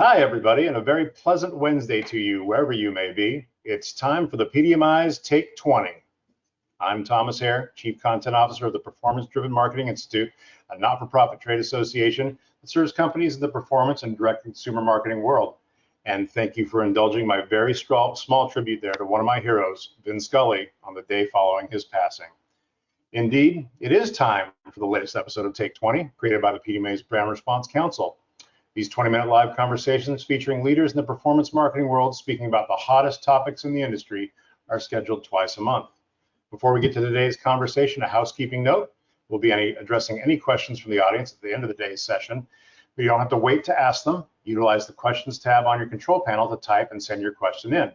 Hi, everybody, and a very pleasant Wednesday to you, wherever you may be. It's time for the PDMI's Take 20. I'm Thomas Hare, Chief Content Officer of the Performance-Driven Marketing Institute, a not-for-profit trade association that serves companies in the performance and direct-to-consumer marketing world. And thank you for indulging my very small tribute there to one of my heroes, Vin Scully, on the day following his passing. Indeed, it is time for the latest episode of Take 20, created by the PDMI's Brand Response Council. These 20-minute live conversations featuring leaders in the performance marketing world speaking about the hottest topics in the industry are scheduled twice a month. Before we get to today's conversation, a housekeeping note. We'll be addressing any questions from the audience at the end of the day's session, but you don't have to wait to ask them. Utilize the questions tab on your control panel to type and send your question in.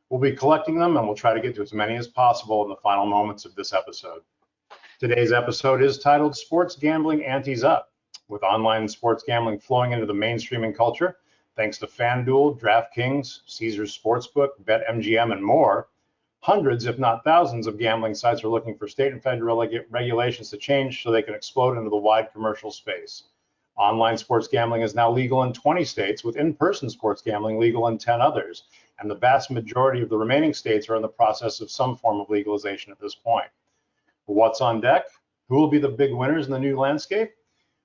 We'll be collecting them, and we'll try to get to as many as possible in the final moments of this episode. Today's episode is titled Sports Gambling Antes Up. With online sports gambling flowing into the mainstreaming culture, thanks to FanDuel, DraftKings, Caesars Sportsbook, BetMGM, and more, hundreds, if not thousands, of gambling sites are looking for state and federal regulations to change so they can explode into the wide commercial space. Online sports gambling is now legal in 20 states, with in-person sports gambling legal in 10 others, and the vast majority of the remaining states are in the process of some form of legalization at this point. What's on deck? Who will be the big winners in the new landscape?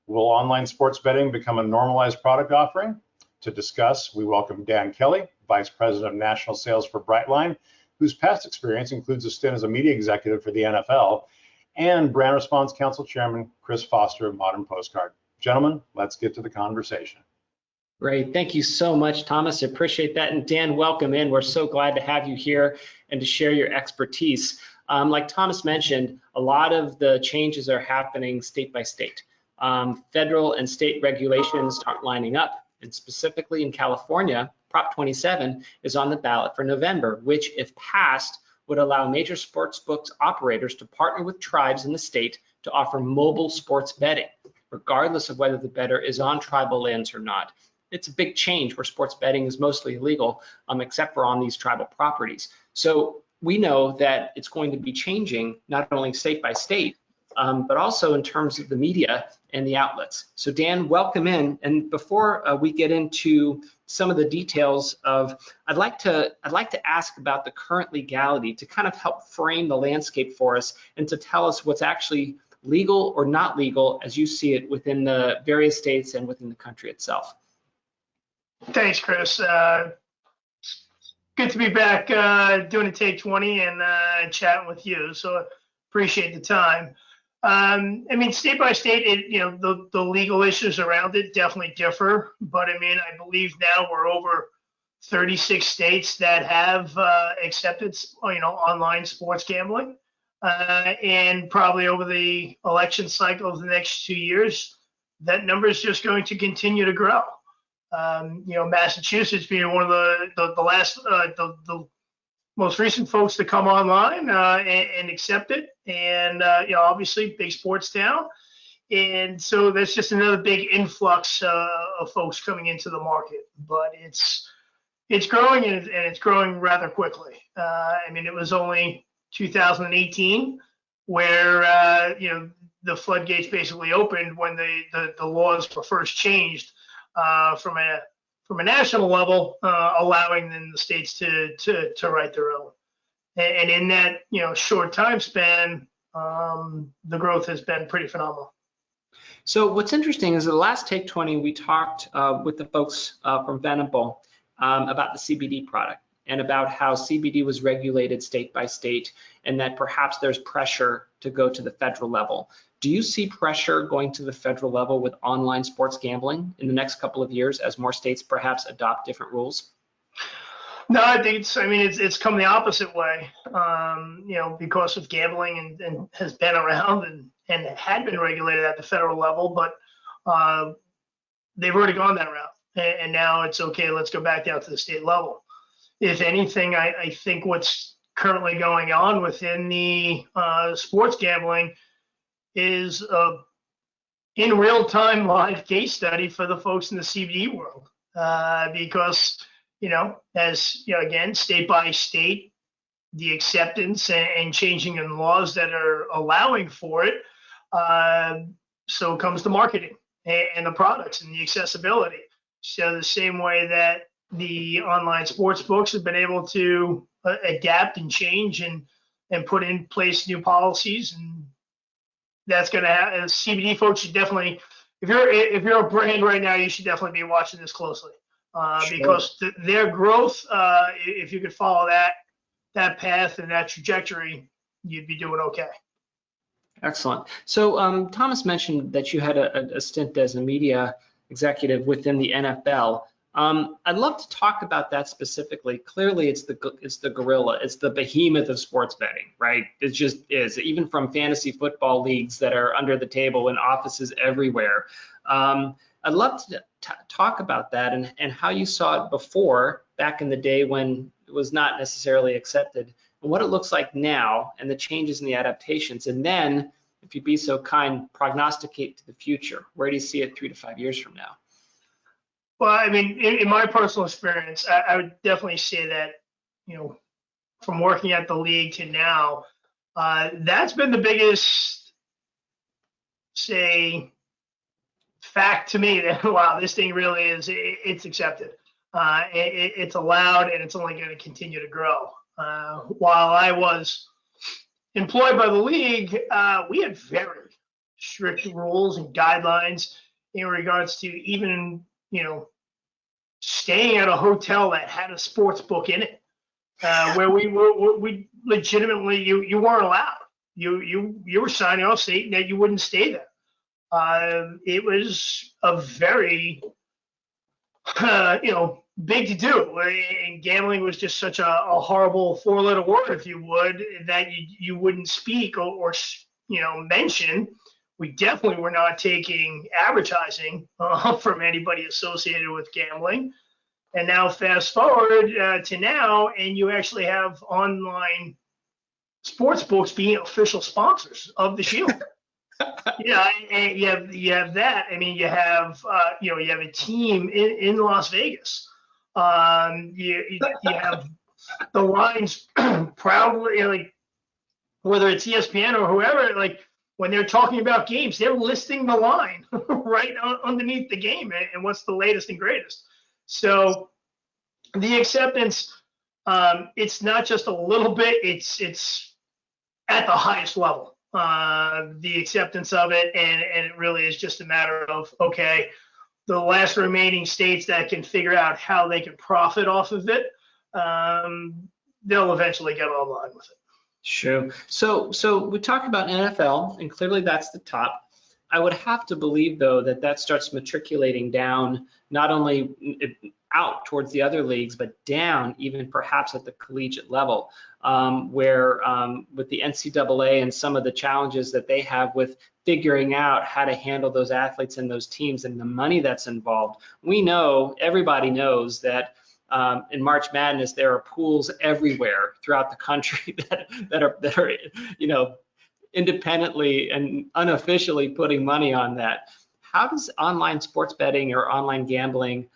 Will online sports betting become a normalized product offering? To discuss, we welcome Dan Kelly, Vice President of National Sales for Brightline, whose past experience includes a stint as a media executive for the NFL, and Brand Response Council Chairman Chris Foster of Modern Postcard. Gentlemen, let's get to the conversation. Great. Thank you so much, Thomas. I appreciate that. And Dan, welcome in. We're so glad to have you here and to share your expertise. Like Thomas mentioned, a lot of the changes are happening state by state. Federal and state regulations aren't lining up, and specifically in California, Prop 27 is on the ballot for November, which, if passed, would allow major sportsbooks operators to partner with tribes in the state to offer mobile sports betting, regardless of whether the bettor is on tribal lands or not. It's a big change where sports betting is mostly illegal, except for on these tribal properties. So we know that it's going to be changing not only state by state, but also in terms of the media and the outlets. So Dan, welcome in. And before we get into some of the details of, I'd like to ask about the current legality to kind of help frame the landscape for us and to tell us what's actually legal or not legal as you see it within the various states and within the country itself. Thanks, Chris. Good to be back doing a Take 20 and chatting with you. So appreciate the time. I mean, state by state, the legal issues around it definitely differ. But I mean, I believe now we're over 36 states that have accepted, online sports gambling. And probably over the election cycle of the next 2 years, that number is just going to continue to grow. Massachusetts being one of the most recent folks to come online and accept it, and obviously big sports town, and so that's just another big influx of folks coming into the market. But it's growing and it's growing rather quickly. I mean, it was only 2018 where the floodgates basically opened when the laws were first changed from a national level, allowing then the states to write their own. And in that short time span, the growth has been pretty phenomenal. So what's interesting is the last Take 20, we talked with the folks from Venable about the CBD product and about how CBD was regulated state by state, and that perhaps there's pressure to go to the federal level. Do you see pressure going to the federal level with online sports gambling in the next couple of years as more states perhaps adopt different rules? No, I think it's come the opposite way, because of gambling and has been around and had been regulated at the federal level, but they've already gone that route. And now it's okay, let's go back down to the state level. If anything, I think what's currently going on within the sports gambling is in real-time live case study for the folks in the CBD world, because again, state by state, the acceptance and changing in laws that are allowing for it, so comes the marketing and the products and the accessibility. So the same way that the online sports books have been able to adapt and change and put in place new policies, and that's going to have CBD folks should definitely, if you're a brand right now, you should definitely be watching this closely Sure. because their growth, if you could follow that path and that trajectory, you'd be doing okay. Excellent. So Thomas mentioned that you had a stint as a media executive within the NFL. I'd love to talk about that specifically. Clearly, it's the gorilla, it's the behemoth of sports betting, right? It just is. Even from fantasy football leagues that are under the table in offices everywhere. I'd love to talk about that and how you saw it before, back in the day when it was not necessarily accepted, and what it looks like now, and the changes in the adaptations. And then, if you'd be so kind, prognosticate to the future. Where do you see it 3 to 5 years from now? Well, I mean, in my personal experience, I would definitely say that, from working at the league to now, that's been the biggest, say, fact to me that, wow, this thing really is, it's accepted. It's allowed, and it's only going to continue to grow. While I was employed by the league, we had very strict rules and guidelines in regards to even, staying at a hotel that had a sports book in it, where we legitimately, you weren't allowed. You were signing off stating that you wouldn't stay there. It was a very, big to do. And gambling was just such a horrible 4-letter word, if you would, that you wouldn't speak or mention. We definitely were not taking advertising from anybody associated with gambling. And now fast forward to now, and you actually have online sports books being official sponsors of the Shield. And you have that. I mean, you have a team in Las Vegas. You have the lines proudly, like, whether it's ESPN or whoever, like, when they're talking about games, they're listing the line right underneath the game and what's the latest and greatest. So the acceptance, it's not just a little bit, it's at the highest level. The acceptance of it, and it really is just a matter of, okay, the last remaining states that can figure out how they can profit off of it, they'll eventually get online with it. Sure. So we talked about NFL, and clearly that's the top. I would have to believe, though, that starts matriculating down, not only out towards the other leagues, but down even perhaps at the collegiate level, where with the NCAA and some of the challenges that they have with figuring out how to handle those athletes and those teams and the money that's involved. We know, everybody knows that in March Madness, there are pools everywhere throughout the country that are independently and unofficially putting money on that. How does online sports betting or online gambling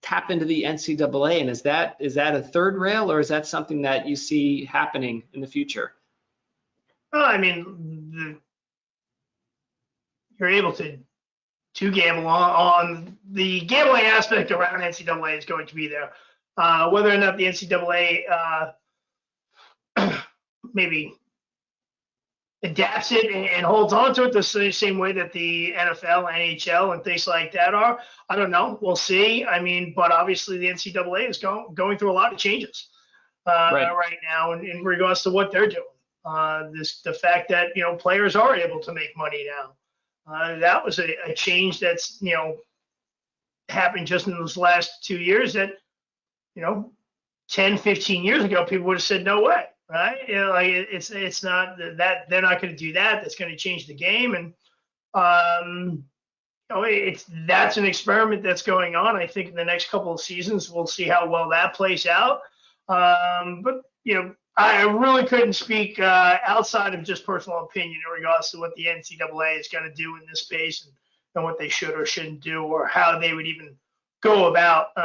tap into the NCAA? And is that a third rail, or is that something that you see happening in the future? I mean, you're able to gamble on the gambling aspect around NCAA is going to be there. Whether or not the NCAA maybe adapts it and holds on to it the same way that the NFL, NHL, and things like that are, I don't know. We'll see. I mean, but obviously the NCAA is going through a lot of changes right now in regards to what they're doing. The fact that players are able to make money now. That was a change that's happened just in those last 2 years that 10, 15 years ago people would have said no way, right? It's not that they're not going to do that. That's going to change the game, and that's an experiment that's going on. I think in the next couple of seasons we'll see how well that plays out. But I really couldn't speak outside of just personal opinion in regards to what the NCAA is going to do in this space and what they should or shouldn't do, or how they would even go about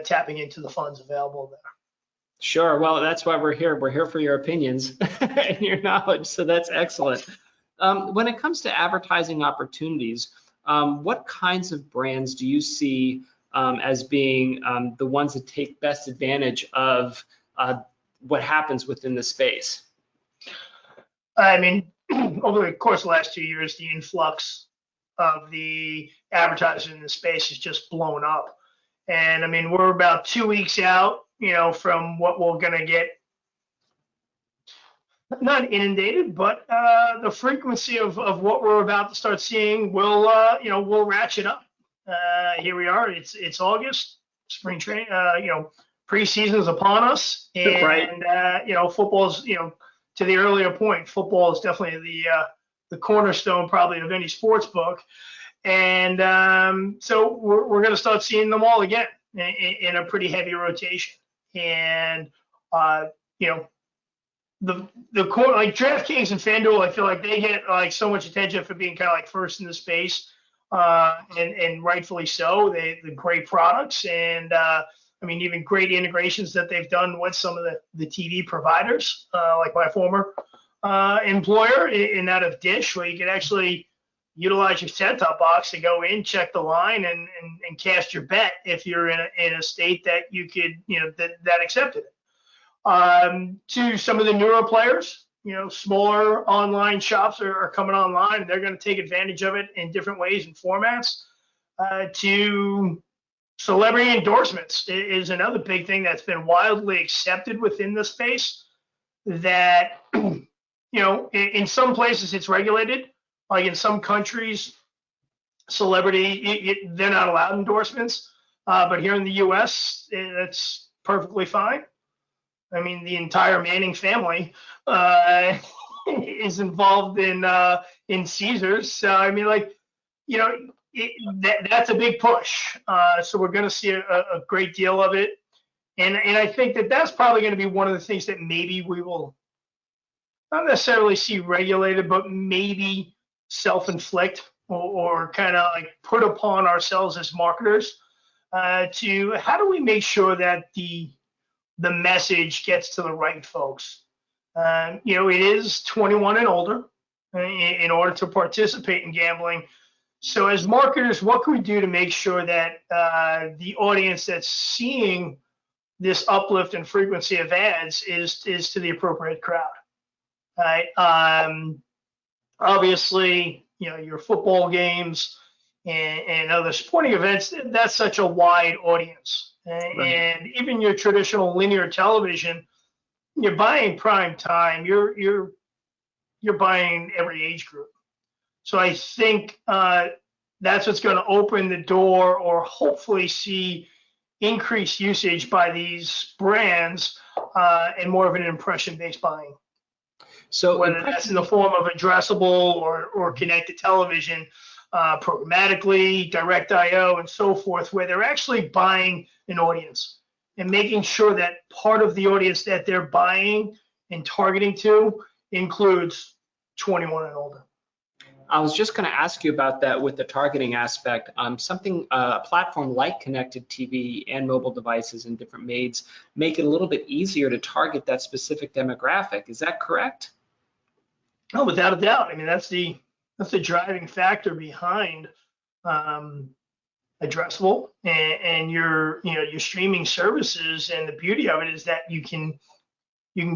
tapping into the funds available there. Sure. Well, that's why we're here. We're here for your opinions and your knowledge. So that's excellent. When it comes to advertising opportunities, what kinds of brands do you see as being the ones that take best advantage of what happens within the space? I mean, over the course of the last 2 years, the influx of the advertising in the space has just blown up. And I mean, we're about 2 weeks out, from what we're going to get, not inundated, but the frequency of what we're about to start seeing will ratchet up. Here we are. It's August. Spring training. Preseason is upon us, and Right. Football's to the earlier point. Football is definitely the cornerstone probably of any sports book, and so we're going to start seeing them all again in a pretty heavy rotation, and the core, like DraftKings and FanDuel, I feel like they get like so much attention for being kind of like first in the space, and rightfully so. They're great products, and I mean, even great integrations that they've done with some of the TV providers, like my former employer in that of Dish, where you can actually utilize your set-top box to go in, check the line, and cast your bet if you're in a state that you could, that accepted it. To some of the newer players, smaller online shops are coming online, and they're going to take advantage of it in different ways and formats. To celebrity endorsements is another big thing that's been wildly accepted within the space. That, in some places it's regulated, like in some countries, celebrity, they're not allowed endorsements. But here in the U.S., that's perfectly fine. I mean, the entire Manning family is involved in Caesars. So I mean, that's a big push. So we're going to see a great deal of it, and I think that's probably going to be one of the things that maybe we will not necessarily see regulated, but maybe self-inflict or kind of like put upon ourselves as marketers to how do we make sure that the message gets to the right folks. It is 21 and older in order to participate in gambling. So as marketers, what can we do to make sure that the audience that's seeing this uplift in frequency of ads is to the appropriate crowd? Right? Obviously, your football games and other sporting events, that's such a wide audience. Right. And even your traditional linear television, you're buying prime time. You're buying every age group. So I think that's what's going to open the door, or hopefully see increased usage by these brands and more of an impression-based buying. So whether that's in the form of addressable or connected television, programmatically, direct IO, and so forth, where they're actually buying an audience and making sure that part of the audience that they're buying and targeting to includes 21 and older. I was just going to ask you about that with the targeting aspect. A platform like connected TV and mobile devices and different modes make it a little bit easier to target that specific demographic. Is that correct? Oh, without a doubt. I mean, that's the driving factor behind addressable and your streaming services. And the beauty of it is that you can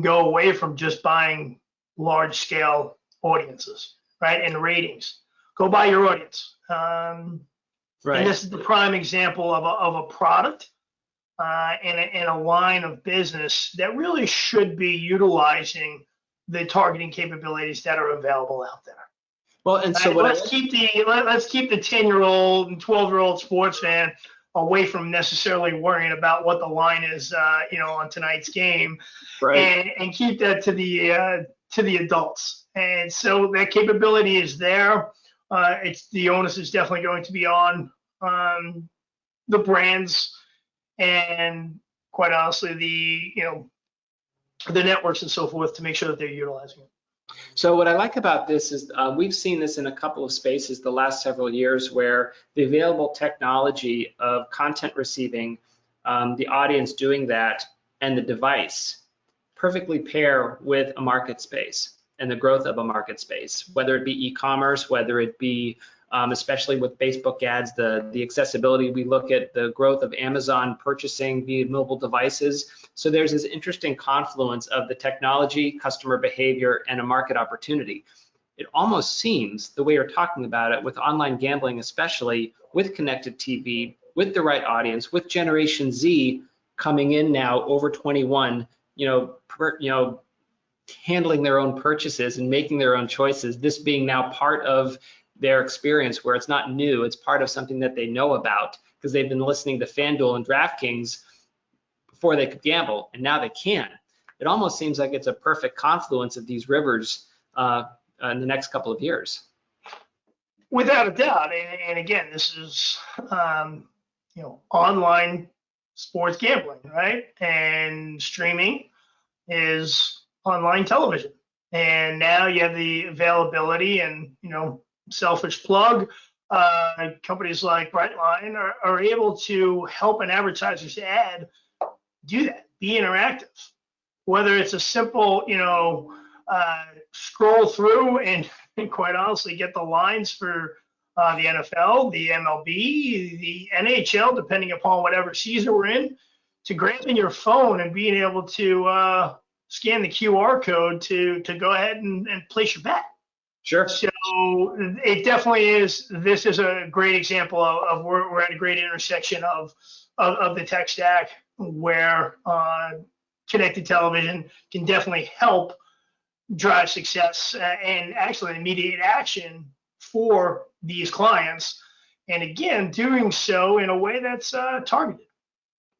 go away from just buying large scale audiences, right? And ratings. Go buy your audience. Right. And this is the prime example of a product and a line of business that really should be utilizing the targeting capabilities that are available out there. Well, and so let's keep the 10-year-old and 12-year-old sports fan away from necessarily worrying about what the line is, on tonight's game, right? And keep that to the adults. And so that capability is there. The onus is definitely going to be on the brands and, quite honestly, the networks and so forth to make sure that they're utilizing it. So what I like about this is we've seen this in a couple of spaces the last several years, where the available technology of content receiving, the audience doing that, and the device perfectly pair with a market space and the growth of a market space, whether it be e-commerce, whether it be especially with Facebook ads, the accessibility. We look at the growth of Amazon purchasing via mobile devices. So there's this interesting confluence of the technology, customer behavior, and a market opportunity. It almost seems, the way you're talking about it, with online gambling, especially with connected TV, with the right audience, with Generation Z coming in now over 21, handling their own purchases and making their own choices, this being now part of their experience where it's not new, it's part of something that they know about because they've been listening to FanDuel and DraftKings before they could gamble, and now they can. It almost seems like it's a perfect confluence of these rivers in the next couple of years. Without a doubt. And again, this is, online sports gambling, right? And streaming is online television. And now you have the availability and, selfish plug, companies like Brightline are able to help an advertiser's ad do that, be interactive. Whether it's a simple, scroll through and quite honestly get the lines for the NFL, the MLB, the NHL, depending upon whatever season we're in, to grabbing your phone and being able to scan the QR code to go ahead and place your bet. Sure. So it definitely is. This is a great example of we're at a great intersection of the tech stack where connected television can definitely help drive success and actually immediate action for these clients. And again, doing so in a way that's targeted.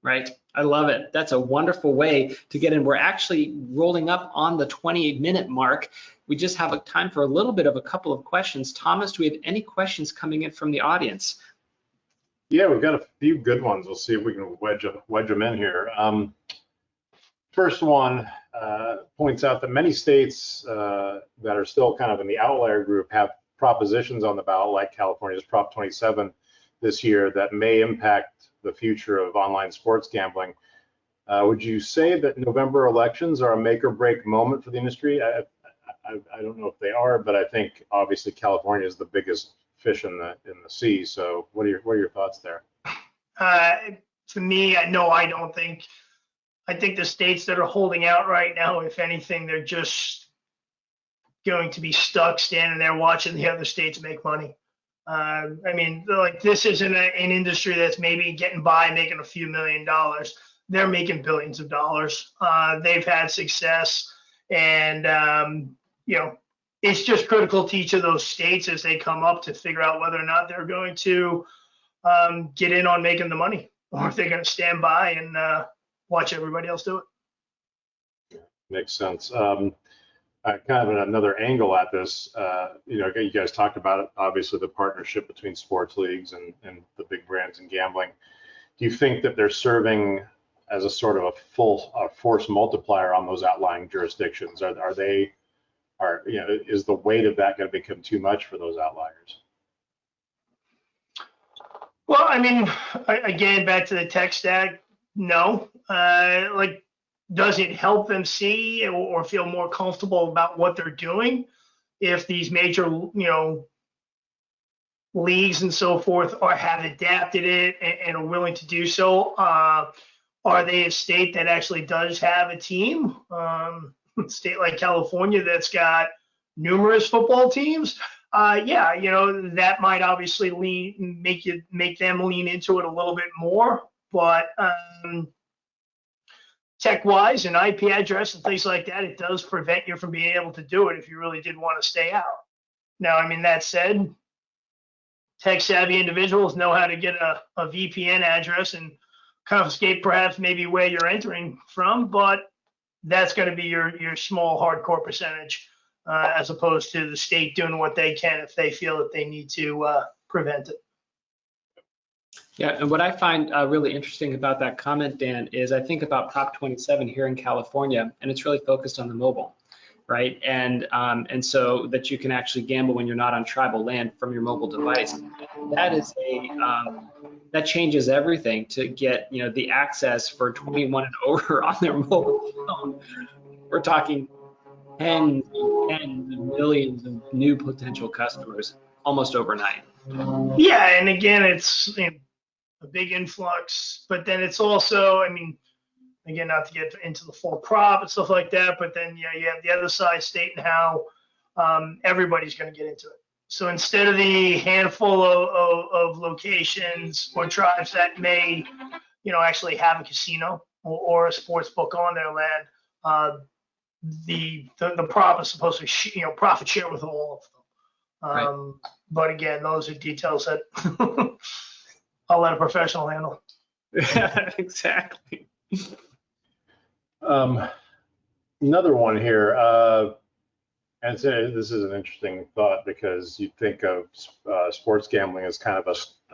Right. I love it. That's a wonderful way to get in. We're actually rolling up on the 28-minute mark. We just have time for a little bit of a couple of questions. Thomas, do we have any questions coming in from the audience? Yeah, we've got a few good ones. We'll see if we can wedge them in here. First one points out that many states that are still kind of in the outlier group have propositions on the ballot, like California's Prop 27 this year, that may impact the future of online sports gambling. Would you say that November elections are a make or break moment for the industry? I don't know if they are, but I think obviously California is the biggest fish in the sea. So what are your thoughts there? To me, no, I don't think. I think the states that are holding out right now, if anything, they're just going to be stuck standing there watching the other states make money. This isn't an industry that's maybe getting by making a few $1 million. They're making billions of dollars. They've had success, and it's just critical to each of those states as they come up to figure out whether or not they're going to get in on making the money, or if they're going to stand by and watch everybody else do it. Makes sense. Kind of another angle at this, you guys talked about it, obviously the partnership between sports leagues and the big brands in gambling. Do you think that they're serving as a sort of a force multiplier on those outlying jurisdictions? Is the weight of that going to become too much for those outliers? Well, again, back to the tech stack, no. Does it help them see or feel more comfortable about what they're doing if these major, leagues and so forth have adapted it and are willing to do so? Are they a state that actually does have a team? A state like California that's got numerous football teams? That might obviously make them lean into it a little bit more, but tech-wise and IP address and things like that, it does prevent you from being able to do it if you really did want to stay out. Now, that said, tech-savvy individuals know how to get a VPN address and confiscate perhaps maybe where you're entering from, but that's going to be your small hardcore percentage as opposed to the state doing what they can if they feel that they need to prevent it. Yeah, and what I find really interesting about that comment, Dan, is I think about Prop 27 here in California, and it's really focused on the mobile, right? And so that you can actually gamble when you're not on tribal land from your mobile device. That is that changes everything to get the access for 21 and over on their mobile phone. We're talking tens and millions of new potential customers. almost overnight. Yeah, and again, it's a big influx, but then it's also, I mean, again, not to get into the full prop and stuff like that, but then you have the other side stating how everybody's going to get into it. So instead of the handful of locations or tribes that may, actually have a casino or a sports book on their land, the prop is supposed to profit share with all of them. Right. But again, those are details that I'll let a professional handle. Exactly. Another one here, and this is an interesting thought because you think of sports gambling as kind of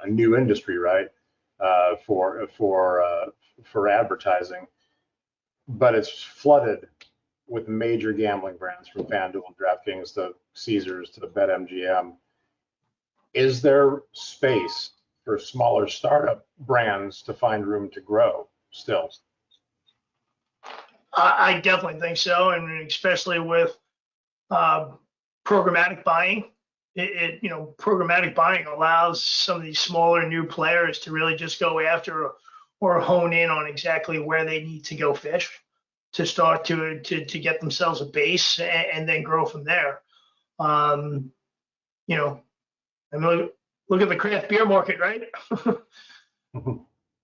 a new industry, right? For advertising, but it's flooded with major gambling brands from FanDuel, DraftKings to Caesars to the BetMGM. Is there space for smaller startup brands to find room to grow still? I definitely think so, and especially with programmatic buying. Programmatic buying allows some of these smaller new players to really just go after or hone in on exactly where they need to go fish to start to get themselves a base and then grow from there. I mean, look at the craft beer market, right?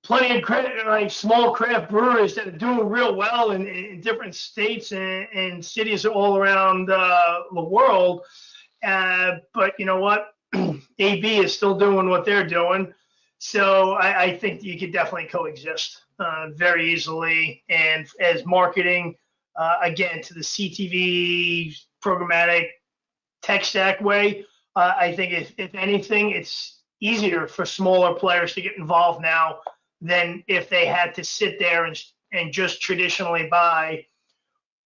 Plenty of small craft breweries that are doing real well in different states and cities all around the world. But you know what? AB is still doing what they're doing. So I think you could definitely coexist very easily. And as marketing, again, to the CTV programmatic tech stack way, I think if anything, it's easier for smaller players to get involved now than if they had to sit there and just traditionally buy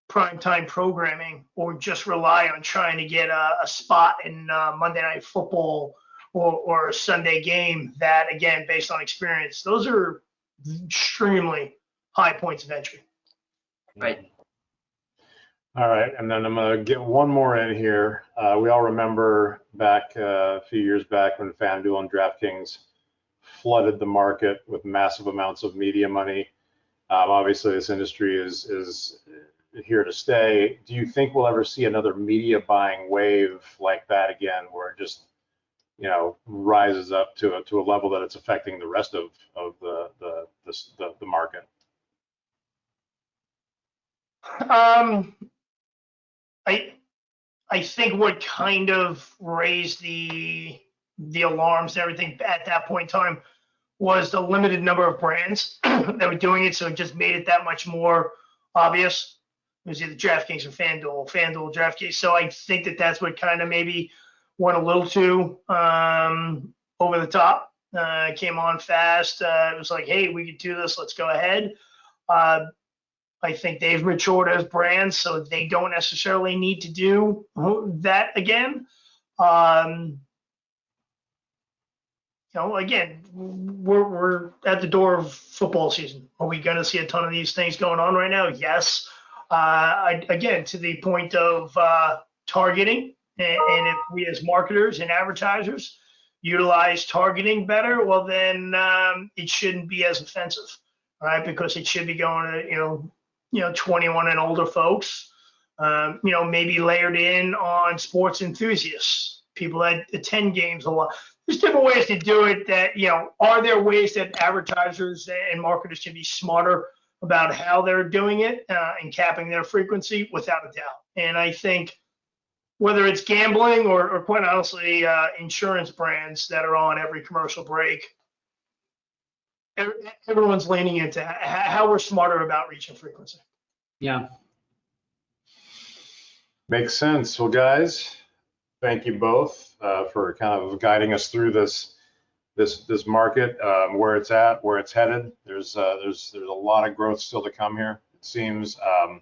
primetime programming or just rely on trying to get a spot in Monday Night Football or a Sunday game that, again, based on experience, those are extremely high points of entry. Right. All right, and then I'm going to get one more in here. We all remember back a few years back when FanDuel and DraftKings flooded the market with massive amounts of media money. Obviously, this industry is here to stay. Do you think we'll ever see another media buying wave like that again, where it just rises up to a level that it's affecting the rest of the market? I think what kind of raised the alarms and everything at that point in time was the limited number of brands that were doing it, so it just made it that much more obvious. It was either DraftKings or FanDuel, DraftKings. So I think that's what kind of maybe went a little too over the top. Came on fast. It was like, hey, we could do this. Let's go ahead. I think they've matured as brands, so they don't necessarily need to do that again. Again, we're at the door of football season. Are we going to see a ton of these things going on right now? Yes. Again, to the point of targeting, and if we as marketers and advertisers utilize targeting better, well, then it shouldn't be as offensive, right? Because it should be going to 21 and older folks, maybe layered in on sports enthusiasts, people that attend games a lot. There's different ways to do it that, are there ways that advertisers and marketers can be smarter about how they're doing it and capping their frequency? Without a doubt. And I think whether it's gambling or quite honestly, insurance brands that are on every commercial break, everyone's leaning into how we're smarter about reach and frequency. Yeah. Makes sense. Well, guys, thank you both for kind of guiding us through this market, where it's at, where it's headed. There's a lot of growth still to come here. It seems a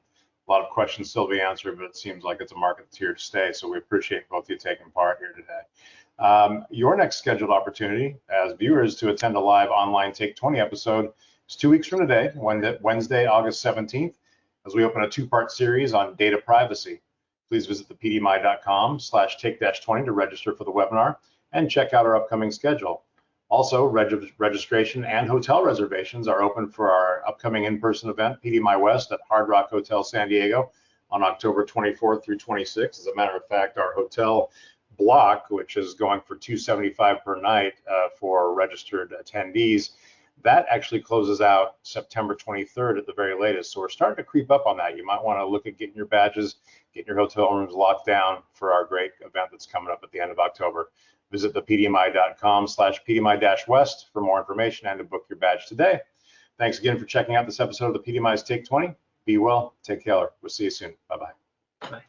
lot of questions still to be answered, but it seems like it's a market that's here to stay. So we appreciate both of you taking part here today. Your next scheduled opportunity as viewers to attend a live online Take 20 episode is 2 weeks from today, Wednesday, August 17th, as we open a 2-part series on data privacy. Please visit the pdmi.com/take-20 to register for the webinar and check out our upcoming schedule. Also, registration and hotel reservations are open for our upcoming in-person event, PDMI West at Hard Rock Hotel San Diego on October 24th through 26th. As a matter of fact, our hotel block, which is going for $275 per night for registered attendees, that actually closes out September 23rd at the very latest. So we're starting to creep up on that. You might want to look at getting your badges, getting your hotel rooms locked down for our great event that's coming up at the end of October. Visit the pdmi.com/pdmi-west for more information and to book your badge today. Thanks again for checking out this episode of the PDMI's Take 20. Be well, take care. We'll see you soon. Bye-bye. Bye.